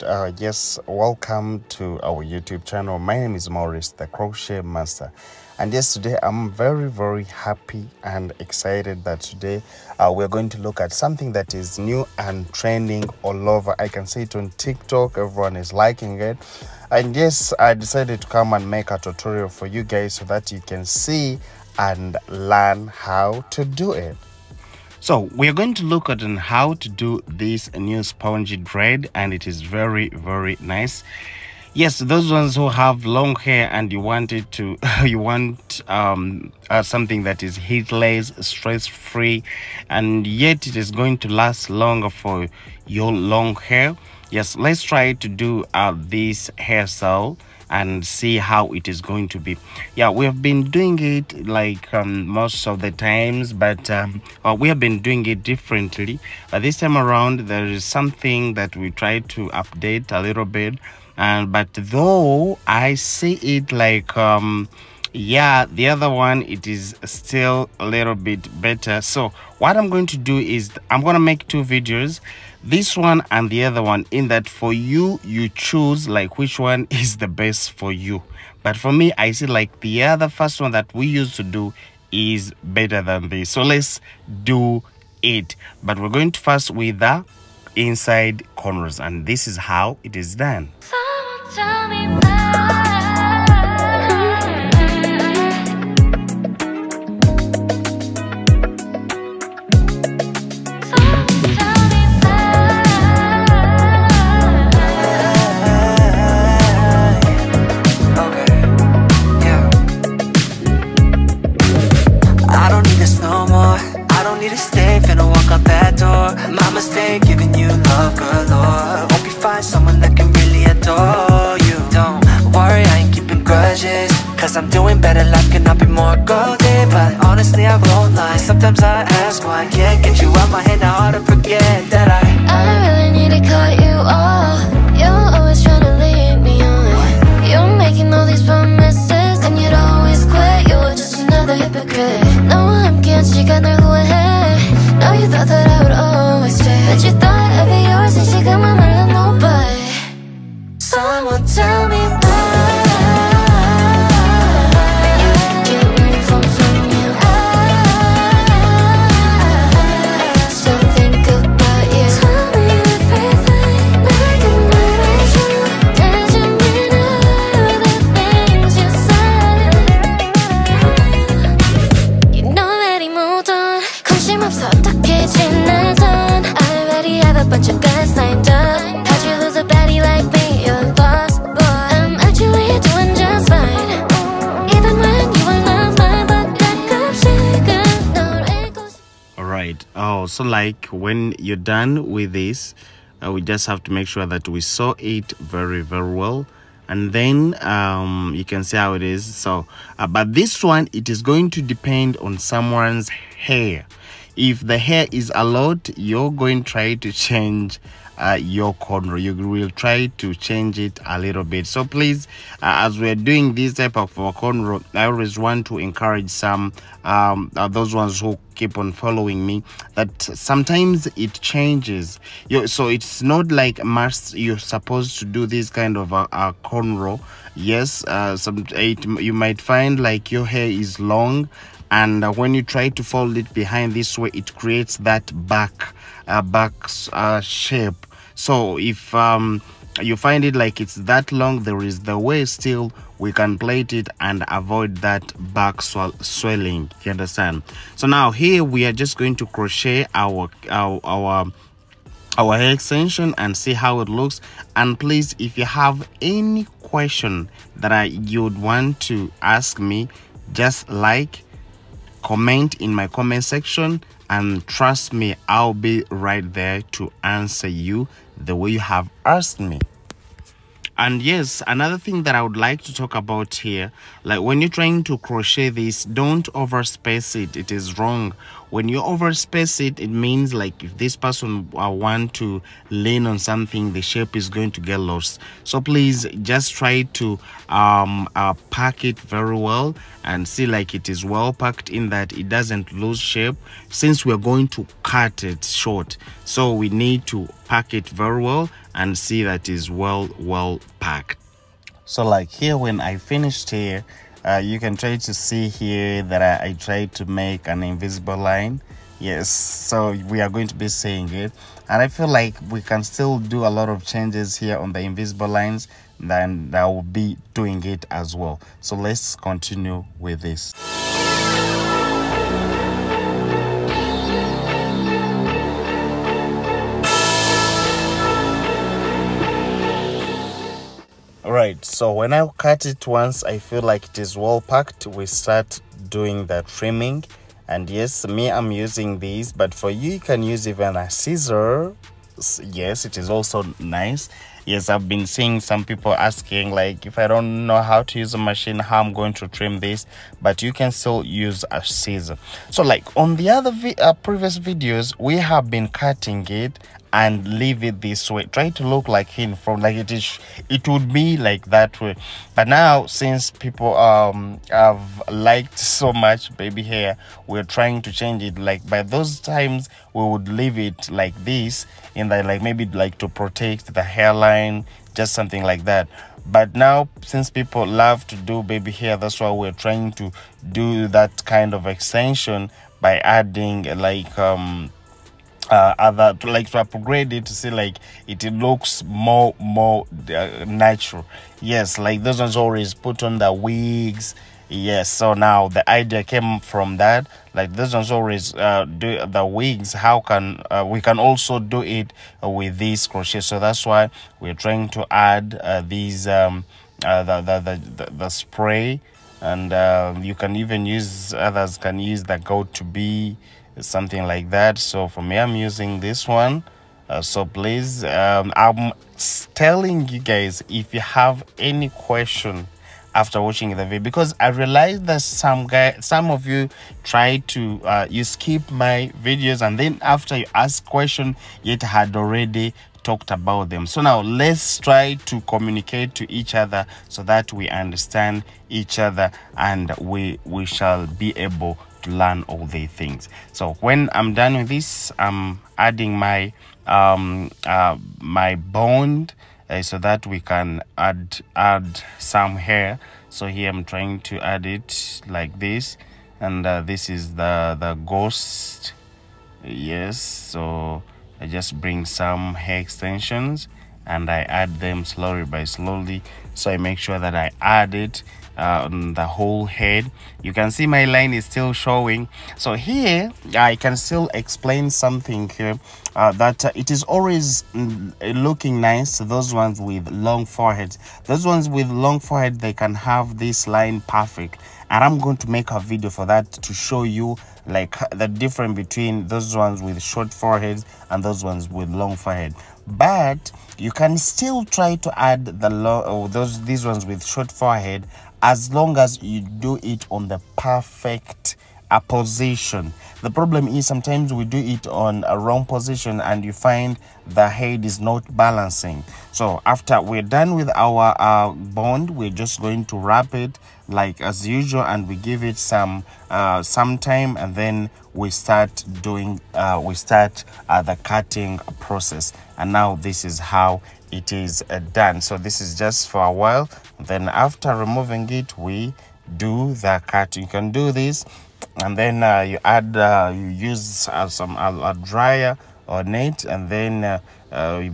right, yes, welcome to our YouTube channel. My name is Maurice, the Crochet Master, and yes, today I'm very happy and excited that today we're going to look at something that is new and trending all over. I can see it on TikTok, everyone is liking it, and yes, I decided to come and make a tutorial for you guys so that you can see and learn how to do it. So we are going to look at how to do this new spongy braid, and it is very nice. Yes, those ones who have long hair and you want it to you want something that is heatless, stress-free, and yet it is going to last longer for your long hair. Yes, let's try to do this hairstyle and see how it is going to be. Yeah, we have been doing it like most of the times, but we have been doing it differently. But this time around there is something that we try to update a little bit, but though I see it like yeah, the other one, it is still a little bit better. So what I'm going to do is I'm going to make two videos, this one and the other one, in that for you choose like which one is the best for you. But for me, I see like the other first one that we used to do is better than this. So let's do it. But we're going to first with the inside corners, and this is how it is done. Tell me why. I'm doing better, life cannot be more golden. But honestly, I won't lie, sometimes I ask why I can't get you out my head, now hard to forget that I really need to cut you off. You're always trying to lead me on. You're making all these promises and you'd always quit. You're just another hypocrite. No, I'm can't 시간을 후회해. No, you thought that I would always stay, but you thought I'd be yours and 지금은 말로 nobody. Someone tell me why. So like when you're done with this, we just have to make sure that we sew it very well, and then you can see how it is. So but this one, it is going to depend on someone's hair. If the hair is a lot, you're going to try to change your corner. You will try to change it a little bit. So please, as we're doing this type of corner, I always want to encourage some those ones who keep on following me, that sometimes it changes. So it's not like must you're supposed to do this kind of a cornrow. Yes, you might find like your hair is long, and when you try to fold it behind this way, it creates that back shape. So if you find it like it's that long, there is the way still we can plait it and avoid that back swelling. You understand? So now here we are just going to crochet our hair extension and see how it looks. And please, if you have any question that you'd want to ask me, just like, comment in my comment section, and trust me, I'll be right there to answer you the way you have asked me. And yes, another thing that I would like to talk about here, like when you're trying to crochet this, don't overspace it. It is wrong. When you overspace it, it means like if this person want to lean on something, the shape is going to get lost. So please just try to pack it very well and see like it is well packed, in that it doesn't lose shape, since we're going to cut it short. So we need to pack it very well and see that is well packed. So like here, when I finished here, you can try to see here that I tried to make an invisible line. Yes, so we are going to be seeing it, and I feel like we can still do a lot of changes here on the invisible lines, then I will be doing it as well. So let's continue with this. Alright, so when I cut it once, I feel like it is well packed, we start doing the trimming. And yes, me, I'm using these, but for you, you can use even a scissor. Yes, it is also nice. Yes, I've been seeing some people asking, like, if I don't know how to use a machine, how I'm going to trim this, but you can still use a scissor. So like on the other previous videos, we have been cutting it and leave it this way, try to look like in front, like it would be like that way. But now, since people have liked so much baby hair, we're trying to change it. Like by those times we would leave it like this, in the like maybe like to protect the hairline, just something like that. But now, since people love to do baby hair, that's why we're trying to do that kind of extension by adding like other, like to upgrade it to see like it looks more natural. Yes, like those ones always put on the wigs. Yes, so now the idea came from that, like those ones always do the wigs. How can we can also do it with this crochet? So that's why we're trying to add these the spray, and you can even use, others can use the go-to-be, something like that. So for me, I'm using this one. So please, I'm telling you guys, if you have any question after watching the video, because I realized that some of you try to you skip my videos, and then after you ask question, yet had already talked about them. So now let's try to communicate to each other so that we understand each other, and we shall be able to learn all the things. So when I'm done with this, I'm adding my my bond, so that we can add some hair. So here I'm trying to add it like this, and this is the ghost. Yes, so I just bring some hair extensions and I add them slowly by slowly. So I make sure that I add it on the whole head. You can see my line is still showing. So here I can still explain something here, that it is always looking nice. Those ones with long foreheads, those ones with long forehead, they can have this line perfect, and I'm going to make a video for that to show you like the difference between those ones with short foreheads and those ones with long forehead. But you can still try to add the these ones with short forehead, as long as you do it on the perfect position. The problem is sometimes we do it on a wrong position and you find the head is not balancing. So after we're done with our bond, we're just going to wrap it like as usual, and we give it some time, and then we start doing the cutting process. And now this is how it is done. So this is just for a while, then after removing it, we do the cut. You can do this, and then you add you use a dryer on it, and then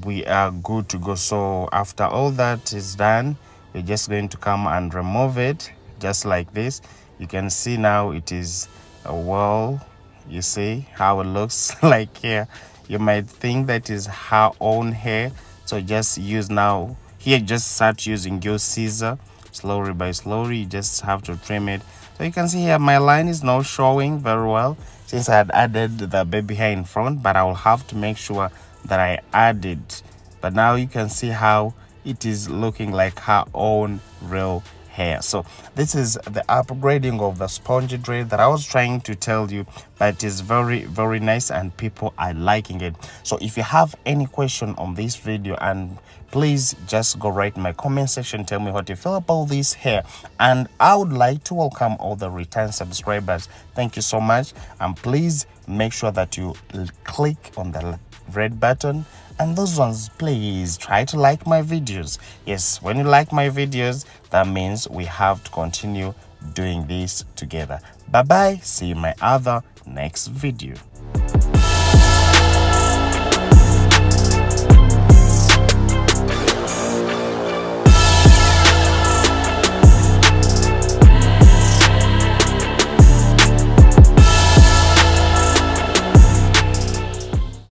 we are good to go. So after all that is done, we're just going to come and remove it just like this. You can see now it is well, you see how it looks like here. You might think that is her own hair, so just use now here, just start using your scissor slowly by slowly. You just have to trim it. So you can see here my line is now showing very well, since I had added the baby hair in front, but I will have to make sure that I add it. But now you can see how it is looking like her own real hair. So this is the upgrading of the spongy dread that I was trying to tell you, but it is very nice and people are liking it. So if you have any question on this video, and please just go right in my comment section, tell me what you feel about this hair. And I would like to welcome all the return subscribers. Thank you so much, and please make sure that you click on the red button And those ones, please try to like my videos. Yes, when you like my videos, that means we have to continue doing this together. Bye bye. See you in my other next video.